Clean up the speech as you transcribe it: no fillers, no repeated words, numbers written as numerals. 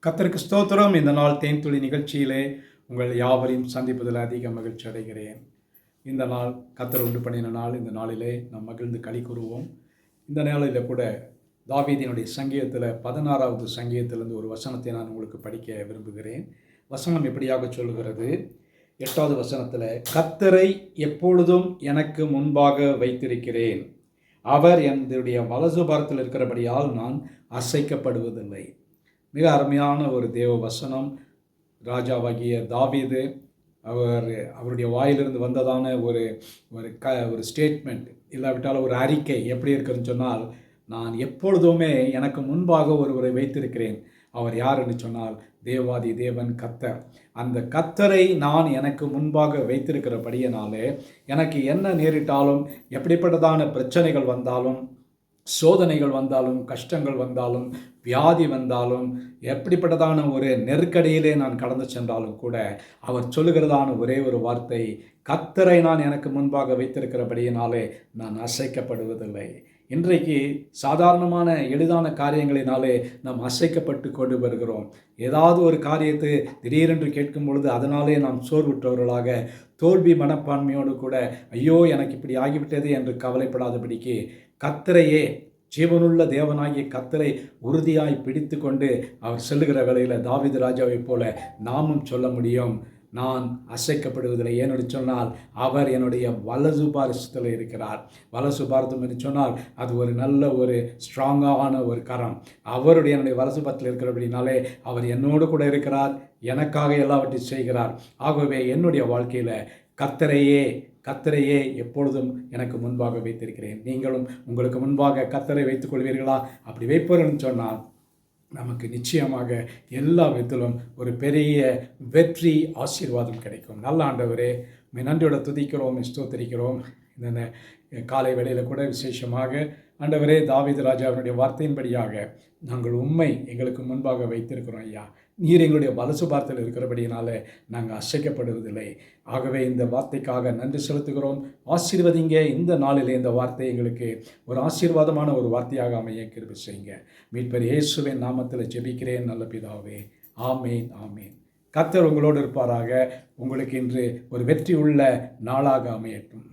கர்த்தருக்கு ஸ்தோத்திரம். இந்த நாள் தேன்துளி நிகழ்ச்சியிலே உங்கள் யாவரையும் சந்திப்பதில் அதிக மகிழ்ச்சி அடைகிறேன். இந்த நாள் கர்த்தர் உண்டு பண்ணின நாள். இந்த நாளிலே நாம் மகிழ்ந்து களி கூறுவோம். இந்த நாளில் கூட தாவீதினுடைய சங்கீதத்தில் 16வது சங்கீதத்திலிருந்து ஒரு வசனத்தை நான் உங்களுக்கு படிக்க விரும்புகிறேன். வசனம் எப்படியாக சொல்லுகிறது? 8வது வசனத்தில், கர்த்தரை எப்பொழுதும் எனக்கு முன்பாக வைத்திருக்கிறேன், அவர் என்னுடைய வலது பாரத்தில் இருக்கிறபடியால் நான் அசைக்கப்படுவதில்லை. மிக அருமையான ஒரு தேவ வசனம். ராஜாவாகிய தாவீது அவருடைய வாயிலிருந்து வந்ததான ஒரு ஸ்டேட்மெண்ட், இல்லாவிட்டால் ஒரு அறிக்கை எப்படி இருக்குன்னு சொன்னால், நான் எப்பொழுதுமே எனக்கு முன்பாக ஒருவரை வைத்திருக்கிறேன். அவர் யார் என்று சொன்னால் தேவாதி தேவன் கர்த்தர். அந்த கர்த்தரை நான் எனக்கு முன்பாக வைத்திருக்கிறபடியினாலே எனக்கு என்ன நேரிட்டாலும், எப்படிப்பட்டதான பிரச்சனைகள் வந்தாலும், சோதனைகள் வந்தாலும், கஷ்டங்கள் வந்தாலும், வியாதி வந்தாலும், எப்படிப்பட்டதான ஒரு நெருக்கடியிலே நான் கடந்து சென்றாலும் கூட அவர் சொல்லுகிறதான ஒரே ஒரு வார்த்தை, கர்த்தரை நான் எனக்கு முன்பாக வைத்திருக்கிறபடியினாலே நான் அசைக்கப்படுவதில்லை. இன்றைக்கு சாதாரணமான எளிதான காரியங்களினாலே நாம் அசைக்கப்பட்டு கொண்டு வருகிறோம். ஏதாவது ஒரு காரியத்தை திடீரென்று கேட்கும் பொழுது அதனாலே நாம் சோர்வுற்றவர்களாக, தோல்வி மனப்பான்மையோடு கூட ஐயோ எனக்கு இப்படி ஆகிவிட்டது என்று கவலைப்படாதபடிக்கு கர்த்தரையே, ஜீவனுள்ள தேவனாகிய கர்த்தரை உறுதியாய் பிடித்து கொண்டு அவர் செல்லுகிற வேளையில் தாவீது ராஜாவைப் போல நாமும் சொல்ல முடியும், நான் அசைக்கப்படுவதில்லை. ஏன்னு சொன்னால் அவர் என்னுடைய வலது பாரசத்தில் இருக்கிறார். வலசு பாரதம் என்று சொன்னால் அது ஒரு நல்ல ஒரு ஸ்ட்ராங்கான ஒரு கரம். அவருடைய என்னுடைய வலசு பாரத்தில் இருக்கிறபடினாலே அவர் என்னோடு கூட இருக்கிறார், எனக்காக எல்லாவற்றையும் செய்கிறார். ஆகவே என்னுடைய வாழ்க்கையில் கர்த்தரையே எப்பொழுதும் எனக்கு முன்பாக வைத்திருக்கிறேன். நீங்களும் உங்களுக்கு முன்பாக கர்த்தரை வைத்துக் கொள்வீர்களா? அப்படி வைப்பவர்கள்னு சொன்னால் நமக்கு நிச்சயமாக எல்லா விதத்திலும் ஒரு பெரிய வெற்றி, ஆசீர்வாதம் கிடைக்கும். நல்ல ஆண்டவரே, நன்றியோட துதிக்கிறோம், ஸ்தோத்திரிக்கிறோம். இந்த காலை வேளையில் கூட விசேஷமாக ஆண்டவரே, தாவீது ராஜாவினுடைய வார்த்தையின்படியாக நாங்கள் உம்மை எங்களுக்கு முன்பாக வைத்திருக்கிறோம் ஐயா. நீர் எங்களுடைய வலசு பாரத்தில் இருக்கிறபடியினால நாங்கள் அசைக்கப்படுவதில்லை. ஆகவே இந்த வார்த்தைக்காக நன்றி செலுத்துகிறோம். ஆசீர்வதிங்க. இந்த நாளில் இந்த வார்த்தை எங்களுக்கு ஒரு ஆசீர்வாதமான ஒரு வார்த்தையாக அமைய கிருபை செய்யுங்க. மீட்பர் இயேசுவின் நாமத்தில் ஜெபிக்கிறேன் நல்ல பிதாவே. ஆமேன், ஆமேன். கர்த்தர் உங்களோடு இருப்பாராக. உங்களுக்கு இன்று ஒரு வெற்றி உள்ள நாளாக அமையட்டும்.